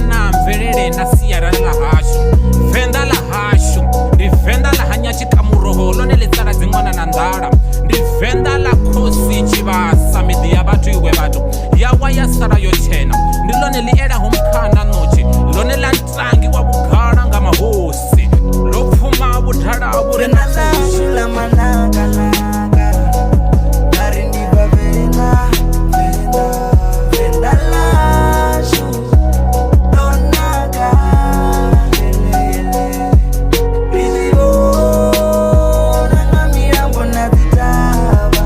na mvelele na siarala la hashu. Venda la hashu ndi venda la hanyachi kamuroho lone letsala dzingwana na ndala. Ndi venda la khosi chivasa midi ya bathu iwe bathu yawa ya sara yo chena. Ndi lone liela humkhana nochi lone la ntlangi wa bughala nga mahosi lo pfuma budhala bure na la manaka naka nari ndiva venda venda la shu nonaka lele bizivo nanga mirambo na zitava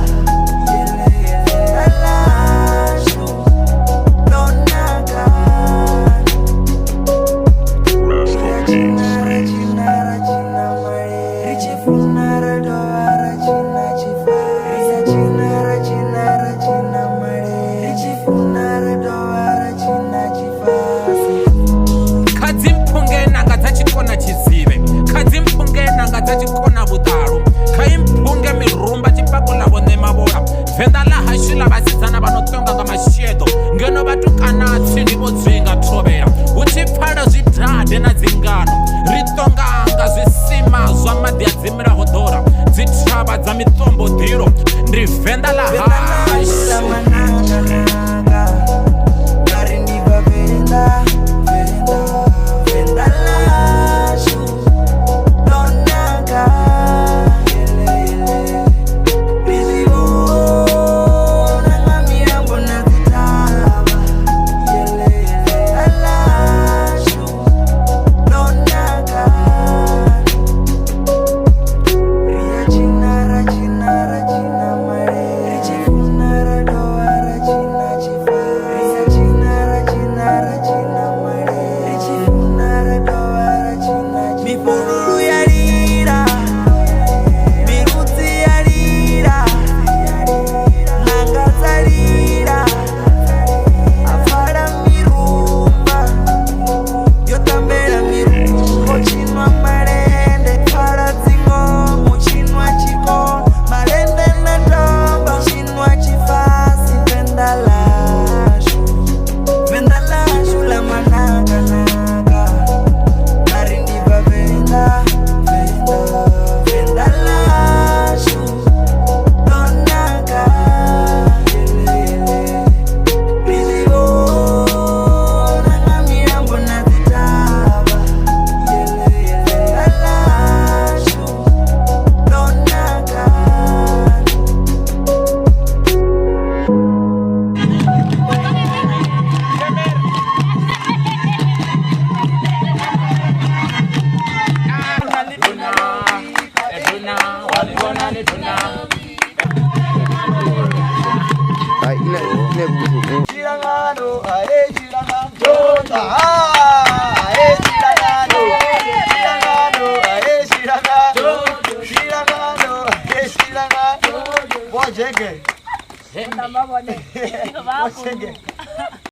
venda la shu nonaka kona butalo kaimpunge mirumba chipakula bone mabola. Venda la hashu la basitsana banotonga nga mashedo ngeno batukana tsindi bodzinga thobela uchiphala zwidade na dzingano ritonganga zwisima zwa madi ya dzimira hodora dzithaba dza mitombo dilo ndi venda la hashu la manaka naka nari ndiva venda venda la shu nonaka Jenge.